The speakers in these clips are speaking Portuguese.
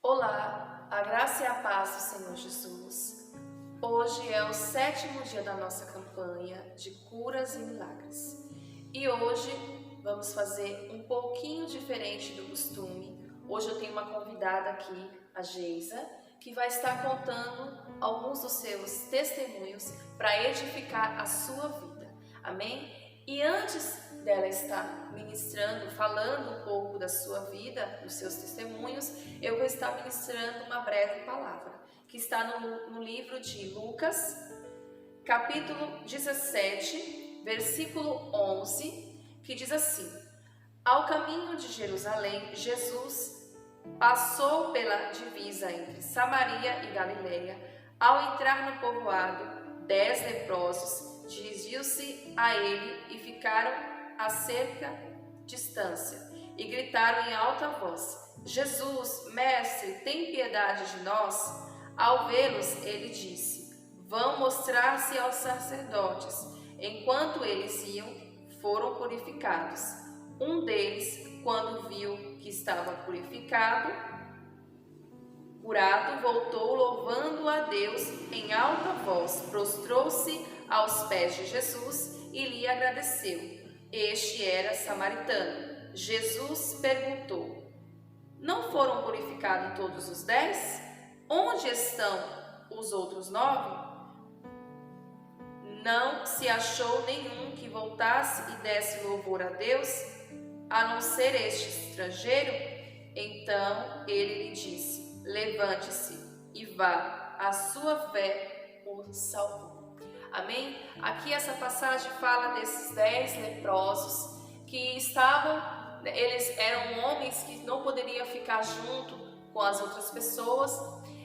Olá, a graça e a paz do Senhor Jesus. Hoje é o 7º dia da nossa campanha de curas e milagres. E hoje vamos fazer um pouquinho diferente do costume. Hoje eu tenho uma convidada aqui, a Geisa, que vai estar contando alguns dos seus testemunhos para edificar a sua vida. Amém? E antes dela estar ministrando, falando um pouco da sua vida, dos seus testemunhos, eu vou estar ministrando uma breve palavra, que está no livro de Lucas, capítulo 17, versículo 11, que diz assim: Ao caminho de Jerusalém, Jesus passou pela divisa entre Samaria e Galileia. Ao entrar no povoado, 10 leprosos dirigiu-se a ele e ficaram a certa distância e gritaram em alta voz: Jesus, mestre, tem piedade de nós. Ao vê-los, ele disse: Vão mostrar-se aos sacerdotes. Enquanto eles iam, foram purificados. Um deles, quando viu que estava curado, voltou louvando a Deus em alta voz, prostrou-se aos pés de Jesus e lhe agradeceu. Este era samaritano. Jesus perguntou: Não foram purificados todos os 10? Onde estão os outros 9? Não se achou nenhum que voltasse e desse louvor a Deus, a não ser este estrangeiro? Então ele lhe disse: Levante-se e vá, a sua fé o salvou. Amém? Aqui essa passagem fala desses 10 leprosos que eles eram homens que não poderiam ficar junto com as outras pessoas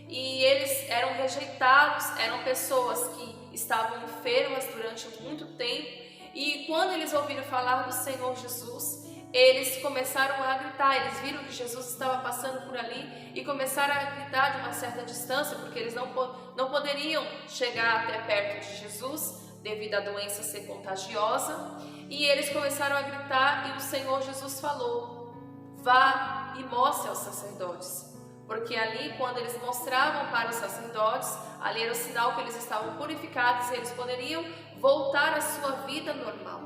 e eles eram rejeitados, eram pessoas que estavam enfermas durante muito tempo, e quando eles ouviram falar do Senhor Jesus, eles começaram a gritar. Eles viram que Jesus estava passando por ali e começaram a gritar de uma certa distância, porque eles não poderiam chegar até perto de Jesus devido à doença ser contagiosa. E eles começaram a gritar e o Senhor Jesus falou: Vá e mostre aos sacerdotes. Porque ali, quando eles mostravam para os sacerdotes, ali era o sinal que eles estavam purificados e eles poderiam voltar à sua vida normal.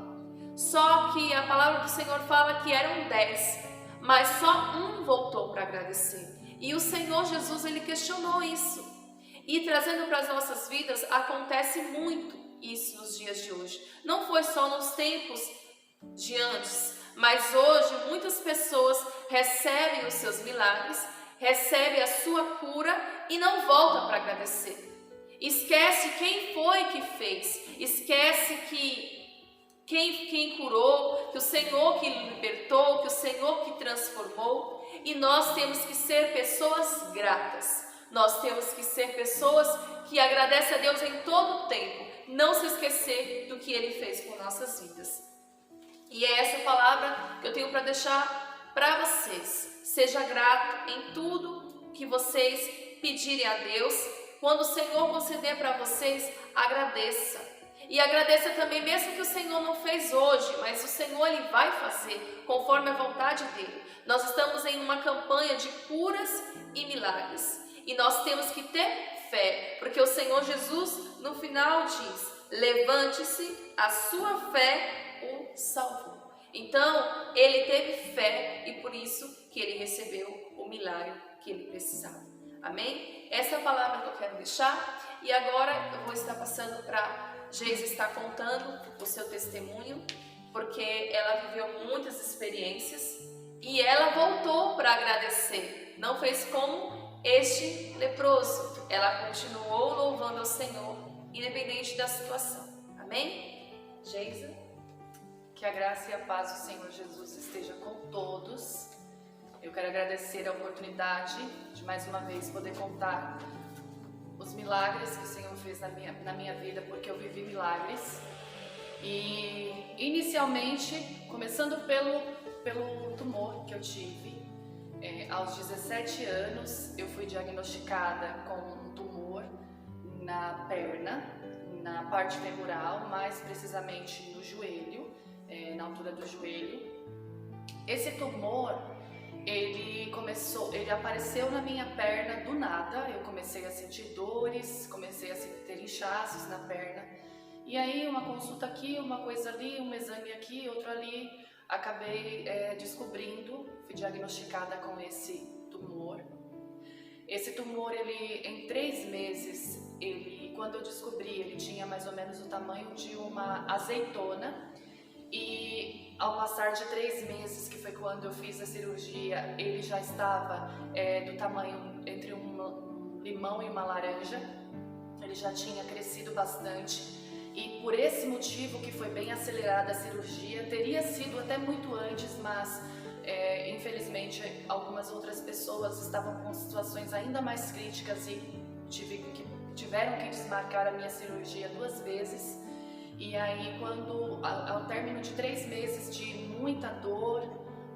Só que a palavra do Senhor fala que eram 10, mas só um voltou para agradecer. E o Senhor Jesus, ele questionou isso. E trazendo para as nossas vidas, acontece muito isso nos dias de hoje. Não foi só nos tempos de antes, mas hoje muitas pessoas recebem os seus milagres, recebem a sua cura e não voltam para agradecer. Esquece quem foi que fez, esquece que quem curou, que o Senhor que libertou, que o Senhor que transformou. E nós temos que ser pessoas gratas. Nós temos que ser pessoas que agradecem a Deus em todo o tempo. Não se esquecer do que Ele fez por nossas vidas. E é essa palavra que eu tenho para deixar para vocês. Seja grato em tudo que vocês pedirem a Deus. Quando o Senhor conceder para vocês, agradeça. E agradeça também, mesmo que o Senhor não fez hoje, mas o Senhor ele vai fazer conforme a vontade dele. Nós estamos em uma campanha de curas e milagres. E nós temos que ter fé, porque o Senhor Jesus no final diz: Levante-se, a sua fé o salvou. Então, ele teve fé e por isso que ele recebeu o milagre que ele precisava. Amém? Essa é a palavra que eu quero deixar. E agora eu vou estar passando para Geisa estar contando o seu testemunho, porque ela viveu muitas experiências e ela voltou para agradecer. Não fez como este leproso. Ela continuou louvando ao Senhor, independente da situação. Amém? Geisa? Que a graça e a paz do Senhor Jesus esteja com todos. Eu quero agradecer a oportunidade de mais uma vez poder contar os milagres que o Senhor fez na minha vida, porque eu vivi milagres. E inicialmente, começando pelo tumor que eu tive, aos 17 anos eu fui diagnosticada com um tumor na perna, na parte femoral, mais precisamente no joelho, na altura do joelho. Esse tumor, ele apareceu na minha perna do nada. Eu comecei a sentir dores, comecei a ter inchaços na perna. E aí uma consulta aqui, uma coisa ali, um exame aqui, outro ali, acabei descobrindo, fui diagnosticada com esse tumor. Esse tumor, em 3 meses, quando eu descobri, ele tinha mais ou menos o tamanho de uma azeitona. E ao passar de 3 meses, que foi quando eu fiz a cirurgia, ele já estava do tamanho entre um limão e uma laranja. Ele já tinha crescido bastante. E por esse motivo que foi bem acelerada a cirurgia, teria sido até muito antes, mas infelizmente algumas outras pessoas estavam com situações ainda mais críticas e tiveram que desmarcar a minha cirurgia 2 vezes. E aí, ao término de 3 meses de muita dor,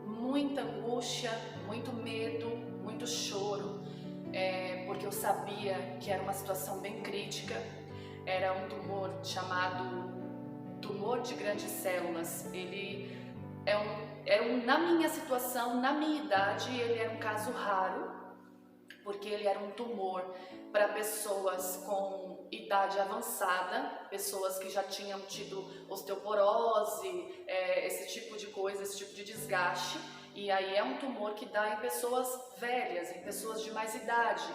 muita angústia, muito medo, muito choro, porque eu sabia que era uma situação bem crítica. Era um tumor chamado tumor de grandes células. Ele na minha situação, na minha idade, ele era um caso raro, porque ele era um tumor para pessoas com idade avançada, pessoas que já tinham tido osteoporose, esse tipo de coisa, esse tipo de desgaste. E aí é um tumor que dá em pessoas velhas, em pessoas de mais idade.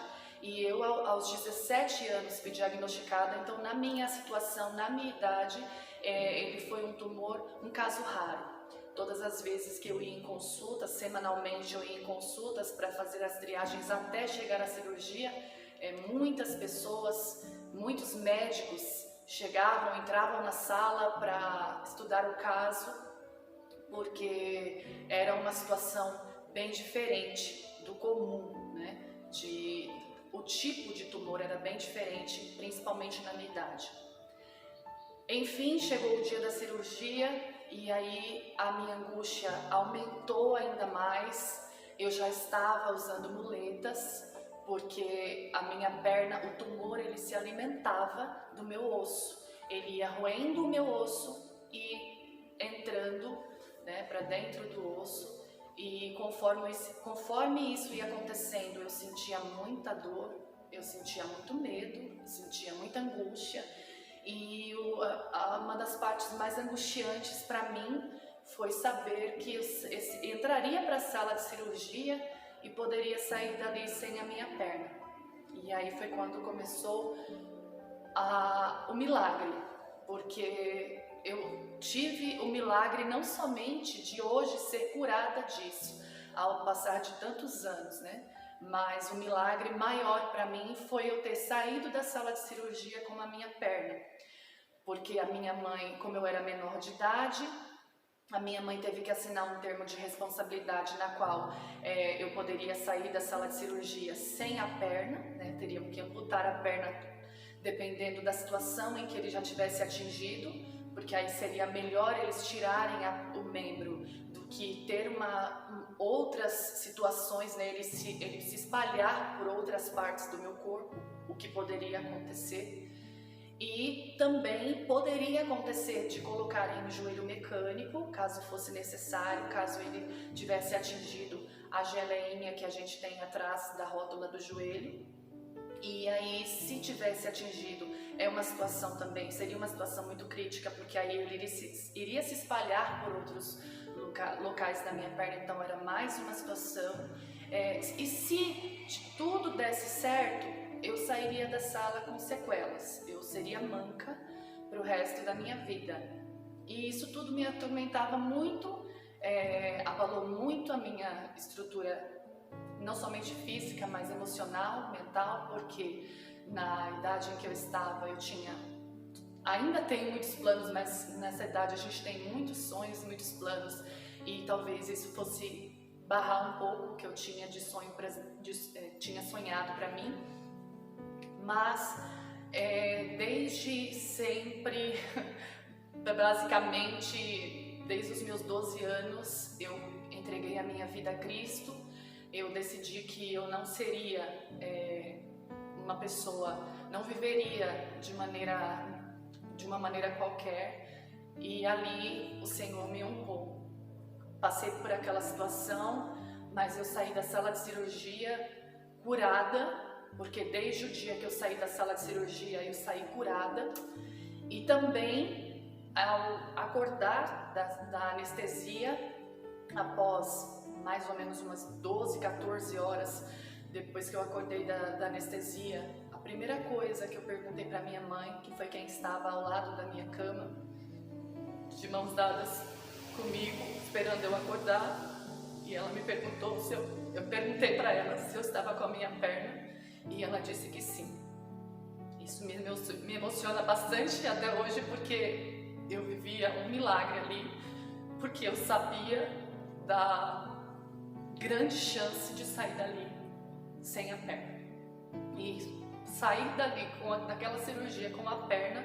E eu, aos 17 anos, fui diagnosticada. Então, na minha situação, na minha idade, ele foi um tumor, um caso raro. Todas as vezes que eu ia em consultas, semanalmente eu ia em consultas para fazer as triagens até chegar à cirurgia, muitas pessoas, muitos médicos chegavam, entravam na sala para estudar o caso, porque era uma situação bem diferente do comum, né? O tipo de tumor era bem diferente, principalmente na minha idade. Enfim, chegou o dia da cirurgia e aí a minha angústia aumentou ainda mais. Eu já estava usando muletas, porque a minha perna, o tumor, ele se alimentava do meu osso. Ele ia roendo o meu osso e entrando, né, para dentro do osso. E conforme isso ia acontecendo, eu sentia muita dor, eu sentia muito medo, sentia muita angústia. E uma das partes mais angustiantes para mim foi saber que eu entraria para a sala de cirurgia e poderia sair dali sem a minha perna. E aí foi quando começou o milagre, porque eu tive o milagre não somente de hoje ser curada disso, ao passar de tantos anos, né? Mas o milagre maior para mim foi eu ter saído da sala de cirurgia com a minha perna, porque a minha mãe, como eu era menor de idade, a minha mãe teve que assinar um termo de responsabilidade na qual eu poderia sair da sala de cirurgia sem a perna, né? Teriam que amputar a perna dependendo da situação em que ele já tivesse atingido, porque aí seria melhor eles tirarem o membro do que ter outras situações, né? Ele se espalhar por outras partes do meu corpo, o que poderia acontecer. E também poderia acontecer de colocarem um joelho mecânico, caso fosse necessário, caso ele tivesse atingido a geleinha que a gente tem atrás da rótula do joelho. E aí, se tivesse atingido, uma situação também, seria uma situação muito crítica, porque aí ele iria se espalhar por outros locais da minha perna, então era mais uma situação. E se tudo desse certo, eu sairia da sala com sequelas, eu seria manca para o resto da minha vida. E isso tudo me atormentava muito, abalou muito a minha estrutura, não somente física, mas emocional, mental, porque na idade em que eu estava, ainda tenho muitos planos, mas nessa idade a gente tem muitos sonhos, muitos planos, e talvez isso fosse barrar um pouco o que eu tinha tinha sonhado para mim. Mas desde sempre, basicamente desde os meus 12 anos, eu entreguei a minha vida a Cristo. Eu decidi que eu não seria uma pessoa, não viveria de uma maneira qualquer, e ali o Senhor me honrou. Passei por aquela situação, mas eu saí da sala de cirurgia curada, porque desde o dia que eu saí da sala de cirurgia eu saí curada. E também ao acordar da anestesia, após mais ou menos umas 12, 14 horas depois que eu acordei da anestesia, a primeira coisa que eu perguntei para minha mãe, que foi quem estava ao lado da minha cama, de mãos dadas comigo, esperando eu acordar, e ela me perguntou se eu perguntei para ela se eu estava com a minha perna, e ela disse que sim. Isso me emociona bastante até hoje, porque eu vivia um milagre ali, porque eu sabia da grande chance de sair dali sem a perna. E sair dali daquela cirurgia com a perna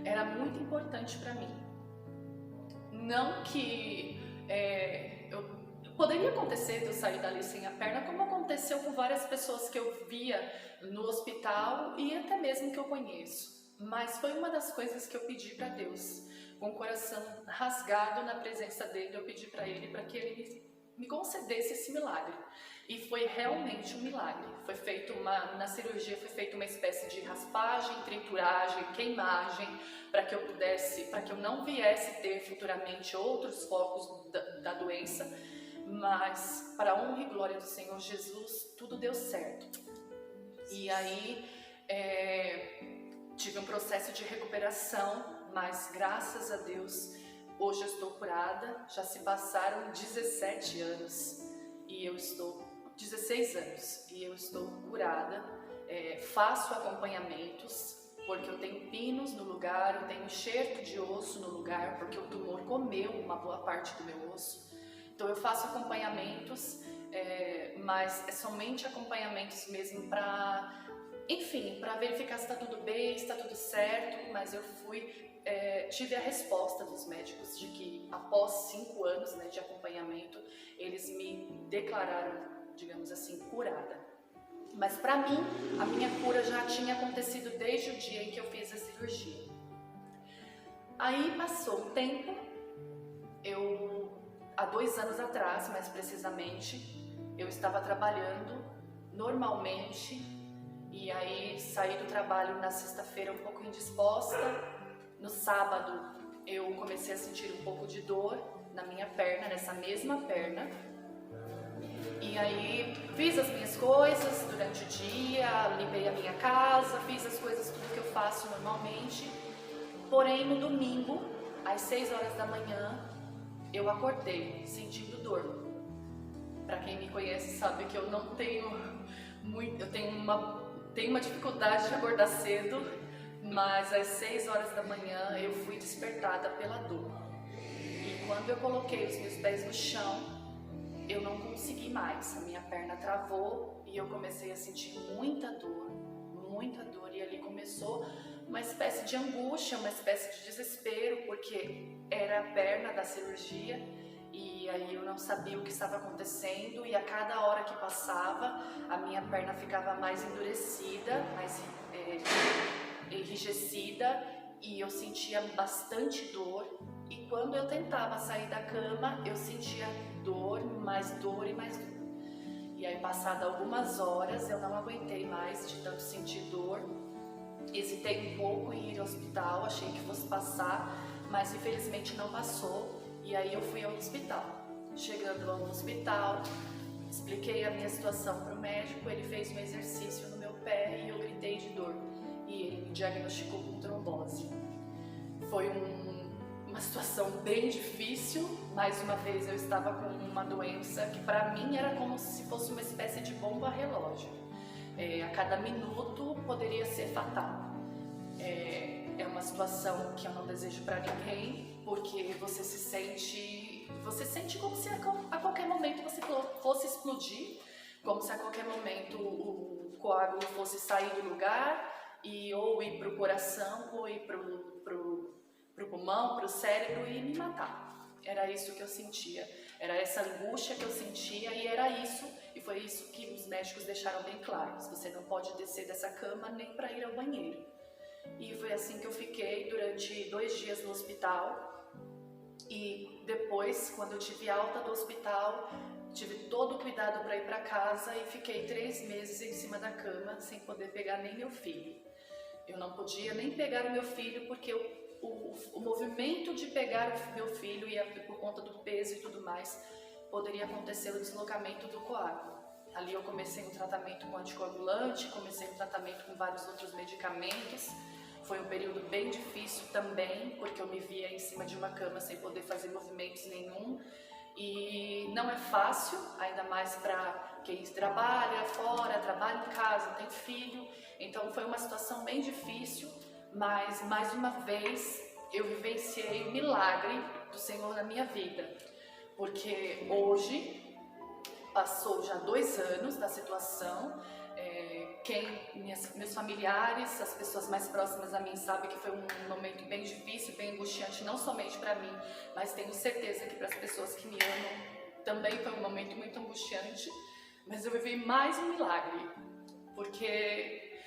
era muito importante para mim. Não que poderia acontecer de eu sair dali sem a perna, como aconteceu com várias pessoas que eu via no hospital e até mesmo que eu conheço. Mas foi uma das coisas que eu pedi para Deus, com o coração rasgado na presença dele. Eu pedi para ele para que ele me concedesse esse milagre. E foi realmente um milagre. Na cirurgia foi feita uma espécie de raspagem, trituragem, queimagem, para que eu não viesse ter futuramente outros focos da doença. Mas, para a honra e glória do Senhor Jesus, tudo deu certo. E aí, tive um processo de recuperação, mas graças a Deus, hoje eu estou curada. Já se passaram 17 anos e eu estou 16 anos e eu estou curada. Faço acompanhamentos, porque eu tenho pinos no lugar, eu tenho enxerto de osso no lugar, porque o tumor comeu uma boa parte do meu osso. Então eu faço acompanhamentos, mas é somente acompanhamentos mesmo para, enfim, para verificar se está tudo bem, se está tudo certo. Mas eu tive a resposta dos médicos de que após 5 anos, né, de acompanhamento, eles me declararam, digamos assim, curada. Mas para mim, a minha cura já tinha acontecido desde o dia em que eu fiz a cirurgia. Aí passou um tempo, há 2 anos atrás, mais precisamente, eu estava trabalhando normalmente, e aí saí do trabalho na sexta-feira um pouco indisposta. No sábado eu comecei a sentir um pouco de dor na minha perna, nessa mesma perna. E aí fiz as minhas coisas durante o dia, limpei a minha casa, fiz as coisas, tudo que eu faço normalmente. Porém, no domingo, às 6 horas da manhã, eu acordei sentindo dor. Para quem me conhece sabe que eu não tenho tenho uma dificuldade de acordar cedo, mas às 6 horas da manhã eu fui despertada pela dor. E quando eu coloquei os meus pés no chão, eu não consegui mais, a minha perna travou e eu comecei a sentir muita dor, e ali começou uma espécie de angústia, uma espécie de desespero, porque era a perna da cirurgia e aí eu não sabia o que estava acontecendo, e a cada hora que passava a minha perna ficava mais endurecida, mais enrijecida, e eu sentia bastante dor. E quando eu tentava sair da cama, eu sentia dor e mais dor. E aí, passado algumas horas, eu não aguentei mais de tanto sentir dor. Hesitei um pouco em ir ao hospital, achei que fosse passar, mas infelizmente não passou. E aí eu fui ao hospital. Chegando ao hospital, expliquei a minha situação para o médico, ele fez um exercício no meu pé e eu gritei de dor. E ele me diagnosticou com trombose. Foi uma situação bem difícil. Mais uma vez eu estava com uma doença que para mim era como se fosse uma espécie de bomba relógio. A cada minuto poderia ser fatal. É uma situação que eu não desejo para ninguém, porque você sente como se a qualquer momento você fosse explodir, como se a qualquer momento o coágulo fosse sair do lugar e ou ir para o coração, ou ir para o pulmão, para o cérebro e me matar. Era isso que eu sentia, era essa angústia que eu sentia, e era isso, e foi isso que os médicos deixaram bem claro: você não pode descer dessa cama nem para ir ao banheiro. E foi assim que eu fiquei durante 2 dias no hospital. E depois, quando eu tive alta do hospital, tive todo o cuidado para ir para casa e fiquei 3 meses em cima da cama sem poder pegar nem meu filho. Eu não podia nem pegar o meu filho porque o movimento de pegar o meu filho ia por conta do peso e tudo mais, poderia acontecer o deslocamento do coágulo. Ali eu comecei um tratamento com anticoagulante, comecei um tratamento com vários outros medicamentos. Foi um período bem difícil também, porque eu me via em cima de uma cama sem poder fazer movimentos nenhum. E não é fácil, ainda mais para quem trabalha fora, trabalha em casa, tem filho. Então foi uma situação bem difícil, mas mais uma vez eu vivenciei o milagre do Senhor na minha vida. Porque hoje, passou já 2 anos da situação, meus familiares, as pessoas mais próximas a mim sabem que foi um momento bem difícil, bem angustiante, não somente para mim, mas tenho certeza que para as pessoas que me amam também foi um momento muito angustiante, mas eu vivi mais um milagre, porque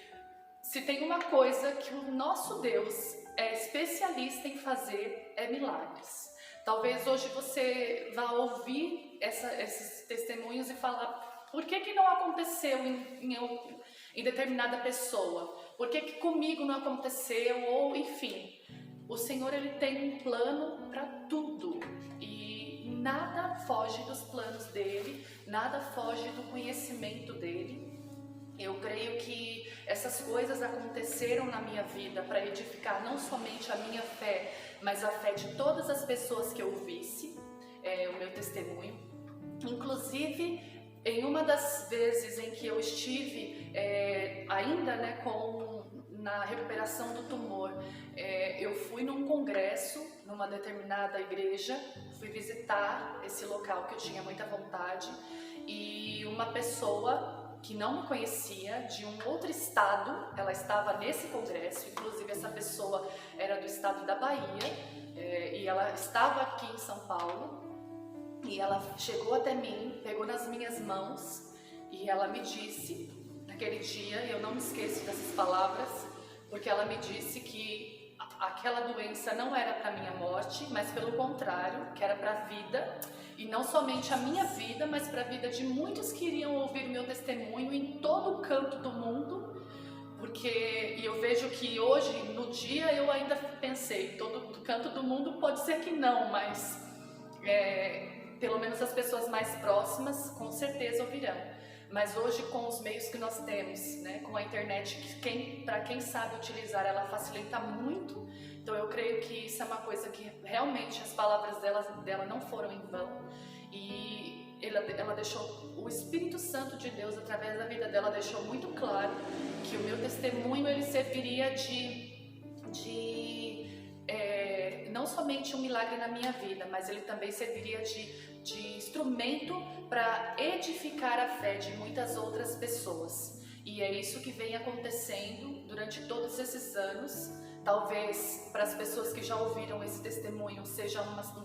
se tem uma coisa que o nosso Deus é especialista em fazer, é milagres. Talvez hoje você vá ouvir esses testemunhos e falar: por que não aconteceu em determinada pessoa? Por que comigo não aconteceu? Ou enfim, o Senhor ele tem um plano para tudo e nada foge dos planos dele, nada foge do conhecimento dele. Eu creio que essas coisas aconteceram na minha vida para edificar não somente a minha fé, mas a fé de todas as pessoas que eu visse, o meu testemunho. Inclusive, em uma das vezes em que eu estive ainda na recuperação do tumor, eu fui num congresso, numa determinada igreja, fui visitar esse local que eu tinha muita vontade, e uma pessoa que não me conhecia, de um outro estado, ela estava nesse congresso, inclusive essa pessoa era do estado da Bahia, e ela estava aqui em São Paulo, e ela chegou até mim, pegou nas minhas mãos, e ela me disse, naquele dia, eu não me esqueço dessas palavras, porque ela me disse que aquela doença não era para minha morte, mas pelo contrário, que era para a vida, e não somente a minha vida, mas para a vida de muitos que iriam ouvir o meu testemunho em todo o canto do mundo, e eu vejo que hoje, no dia, eu ainda pensei, todo canto do mundo pode ser que não, mas pelo menos as pessoas mais próximas com certeza ouvirão. Mas hoje, com os meios que nós temos, com a internet, para quem sabe utilizar, ela facilita muito. Então eu creio que isso é uma coisa que realmente as palavras dela não foram em vão. E ela deixou, o Espírito Santo de Deus, através da vida dela, deixou muito claro que o meu testemunho ele serviria não somente um milagre na minha vida, mas ele também serviria de instrumento para edificar a fé de muitas outras pessoas. E é isso que vem acontecendo durante todos esses anos. Talvez para as pessoas que já ouviram esse testemunho seja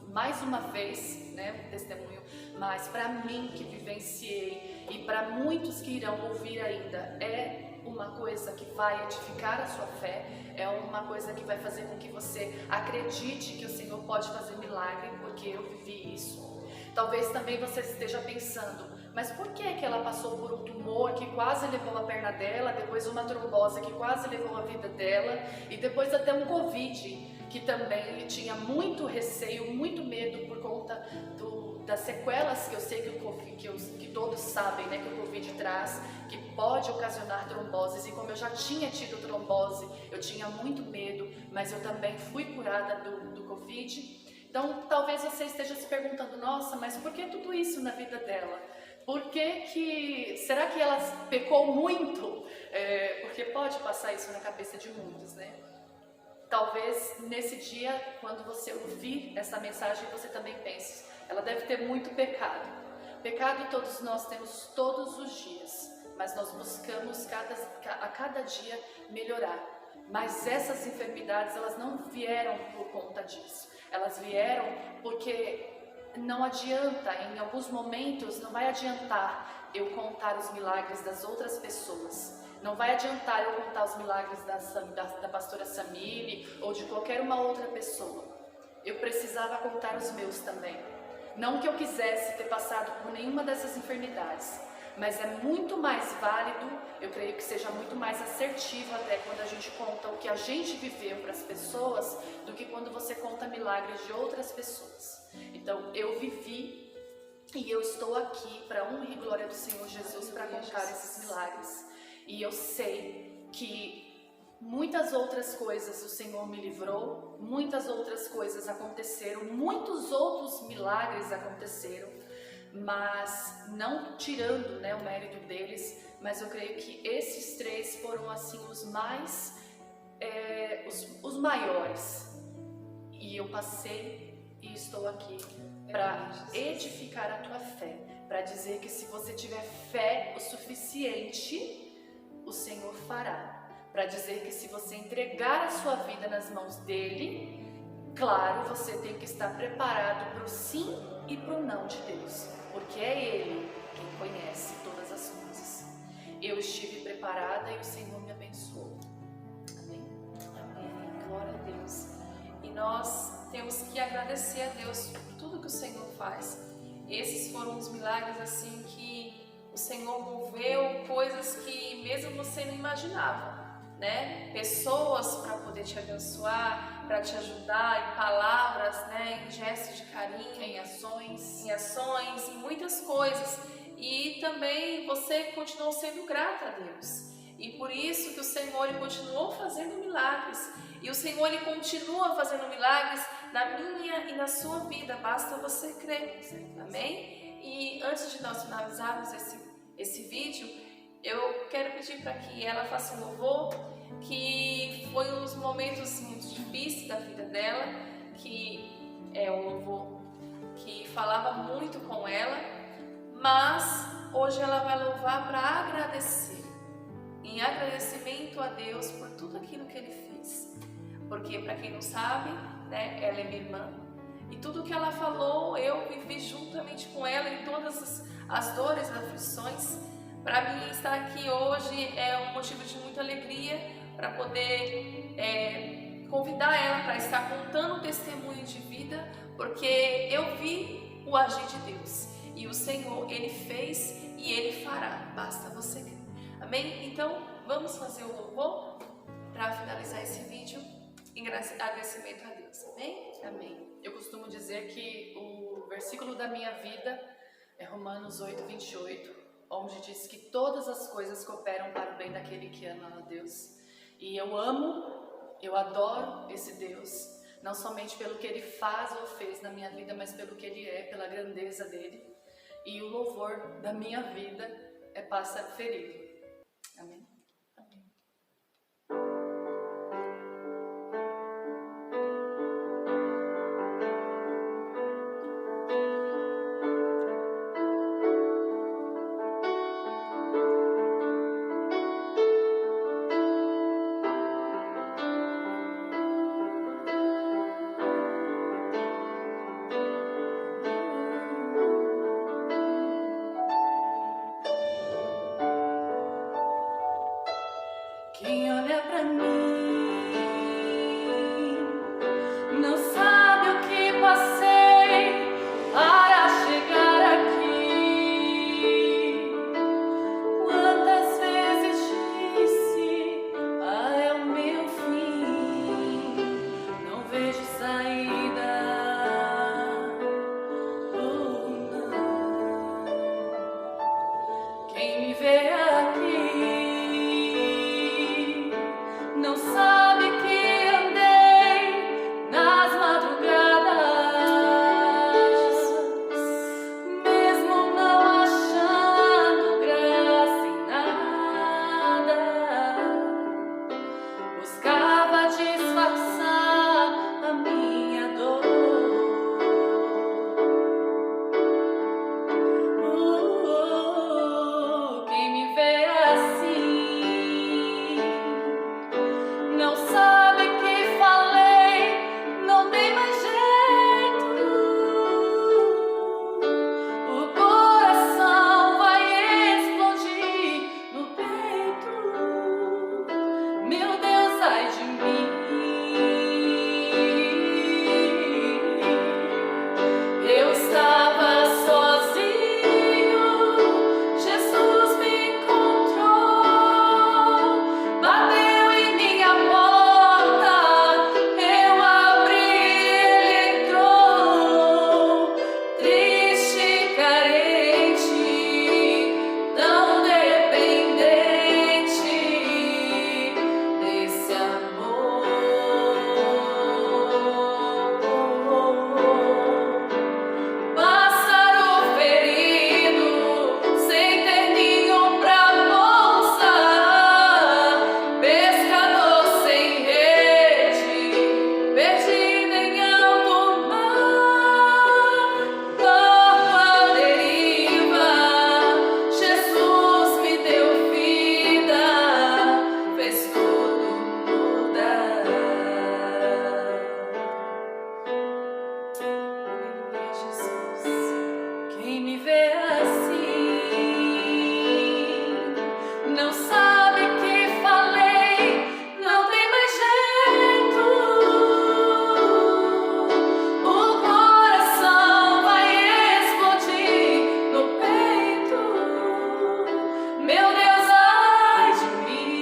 mais uma vez, um testemunho, mas para mim que vivenciei e para muitos que irão ouvir ainda, é uma coisa que vai edificar a sua fé, é uma coisa que vai fazer com que você acredite que o Senhor pode fazer milagre, porque eu vivi isso. Talvez também você esteja pensando, mas por que ela passou por um tumor que quase levou a perna dela, depois uma trombose que quase levou a vida dela, e depois até um Covid, que também ele tinha muito receio, muito medo por conta das sequelas que eu sei que todos sabem, que o Covid traz, que pode ocasionar tromboses, e como eu já tinha tido trombose, eu tinha muito medo, mas eu também fui curada do Covid. Então, talvez você esteja se perguntando, nossa, mas por que tudo isso na vida dela? Será que ela pecou muito? Porque pode passar isso na cabeça de muitos, Talvez nesse dia, quando você ouvir essa mensagem, você também pense, ela deve ter muito pecado. Pecado todos nós temos todos os dias, mas nós buscamos a cada dia melhorar. Mas essas enfermidades, elas não vieram por conta disso. Elas vieram porque não adianta, em alguns momentos, não vai adiantar eu contar os milagres das outras pessoas. Não vai adiantar eu contar os milagres da pastora Samile ou de qualquer uma outra pessoa. Eu precisava contar os meus também. Não que eu quisesse ter passado por nenhuma dessas enfermidades, mas é muito mais válido, eu creio que seja muito mais assertivo até quando a gente conta o que a gente viveu para as pessoas, do que quando você conta milagres de outras pessoas. Então, eu vivi e eu estou aqui para honra e glória do Senhor Jesus para contar esses milagres. E eu sei que muitas outras coisas o Senhor me livrou, muitas outras coisas aconteceram, muitos outros milagres aconteceram, mas não tirando, né, o mérito deles, mas eu creio que esses 3 foram assim os mais, os maiores. E eu passei e estou aqui para edificar a tua fé, para dizer que se você tiver fé o suficiente, o Senhor fará. Para dizer que se você entregar a sua vida nas mãos dele, claro, você tem que estar preparado para o sim e para o não de Deus, porque é ele quem conhece todas as coisas. Eu estive preparada e o Senhor me abençoou. Amém? Amém. Glória a Deus. E nós temos que agradecer a Deus por tudo que o Senhor faz. Esses foram os milagres assim que o Senhor moveu, coisas que mesmo você não imaginava, né? Pessoas para poder te abençoar, para te ajudar, em palavras, né? Em gestos de carinho, Em ações, em muitas coisas. E também você continuou sendo grata a Deus. E por isso que o Senhor ele continuou fazendo milagres. E o Senhor ele continua fazendo milagres na minha e na sua vida. Basta você crer. Amém? E antes de nós finalizarmos esse vídeo, eu quero pedir para que ela faça um louvor, que foi uns momentos muito difíceis da vida dela, que é um louvor que falava muito com ela, mas hoje ela vai louvar para agradecer, em agradecimento a Deus por tudo aquilo que Ele fez. Porque, para quem não sabe, né, ela é minha irmã, e tudo que ela falou, eu vivi juntamente com ela em todas as dores e aflições. Para mim, estar aqui hoje é um motivo de muita alegria, para poder convidar ela para estar contando um testemunho de vida, porque eu vi o agir de Deus, e o Senhor, Ele fez e Ele fará, basta você crer. Amém? Então, vamos fazer o louvor para finalizar esse vídeo em agradecimento a Deus. Amém? amém. Eu costumo dizer que o versículo da minha vida é Romanos 8:28, onde diz que todas as coisas cooperam para o bem daquele que ama a Deus. E eu amo, eu adoro esse Deus, não somente pelo que Ele faz ou fez na minha vida, mas pelo que Ele é, pela grandeza dEle. E o louvor da minha vida é Pássaro Ferido. Amém? Amém. Quem olha pra mim não sabe o que passei para chegar aqui. Quantas vezes disse, é o meu fim, não vejo saída, oh não. Quem me vê aqui não sabe que andei nas não sabe que falei, não tem mais jeito. O coração vai explodir no peito. Meu Deus, ai de mim.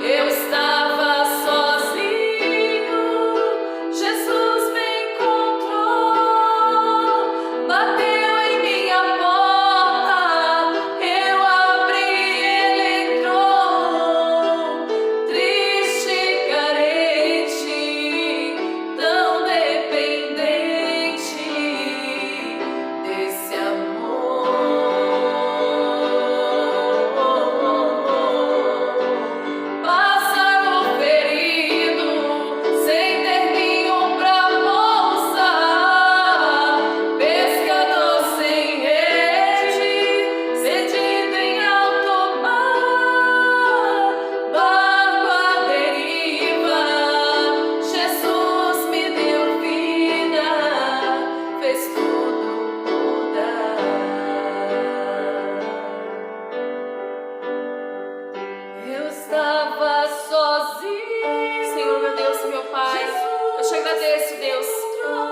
Eu estava sozinho, Jesus me encontrou, bateu em minha porta, eu abri, ele entrou. Triste, carente, tão dependente desse amor. Pássaro ferido, sem ter ninho pra pousar, pescador sem rede, perdido em alto mar, barco à deriva, Jesus me deu vida, fez tudo mudar. Eu estava sozinho. Senhor, meu Deus e meu Pai, eu te agradeço, Deus,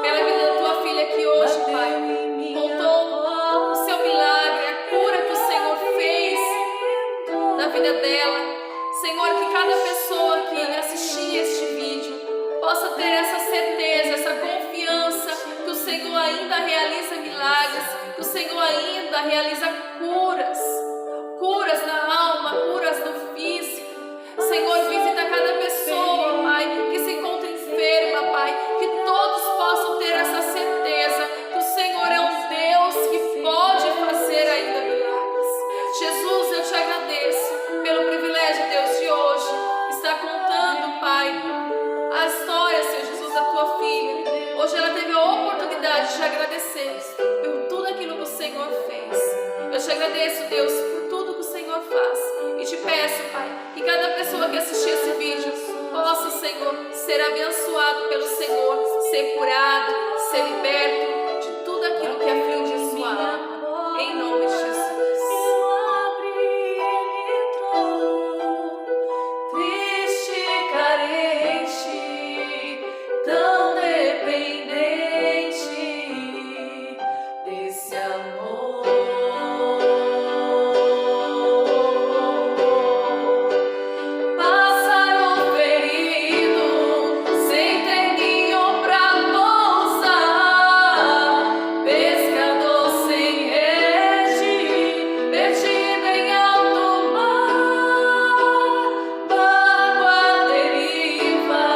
pela vida da tua filha que hoje, Pai, contou o seu milagre, a cura que o Senhor fez na vida dela. Senhor, que cada pessoa que assistir este vídeo possa ter essa certeza, essa confiança que o Senhor ainda realiza milagres, que o Senhor ainda realiza curas na alma, curas no físico. Senhor, visita cada pessoa, Pai, que se encontra enferma, Pai, que todos possam ter essa certeza que o Senhor é um Deus que pode fazer ainda milagres. Jesus, eu te agradeço pelo privilégio, Deus, de hoje estar contando, Pai, a história, Senhor Jesus, da tua filha. Hoje ela teve a oportunidade de te agradecer por tudo aquilo que o Senhor fez. Eu te agradeço, Deus, por tudo que o Senhor faz. E te peço, Pai, que cada pessoa que assistir esse vídeo possa, Senhor, ser abençoado pelo Senhor, ser curado, ser liberto de tudo aquilo que aflige sua alma. Em nome de Jesus. Eu abri, ele entrou. Triste, carente, tão dependente desse amor. Pássaro ferido, sem ter ninho pra pousar, pescador sem rede, perdido em alto mar, barco à deriva,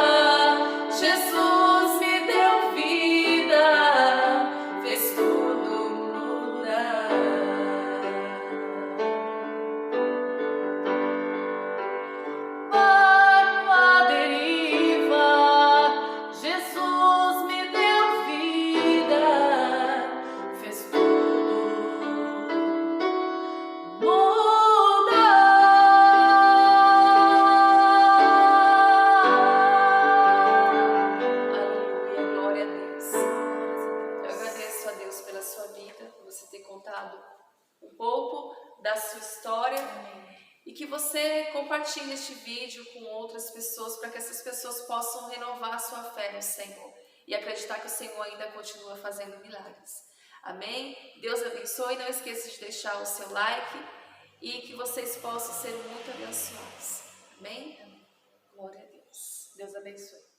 Jesus me deu vida, fez tudo mudar. Barco à deriva, Jesus me deu vida, fez tudo mudar. Aleluia, glória a Deus. Eu agradeço a Deus pela sua vida, por você ter contado um pouco da sua história. E que você compartilhe este vídeo com outras pessoas, para que essas pessoas possam renovar a sua fé no Senhor e acreditar que o Senhor ainda continua fazendo milagres. Amém? Deus abençoe. Não esqueça de deixar o seu like e que vocês possam ser muito abençoados. Amém? Glória a Deus. Deus abençoe.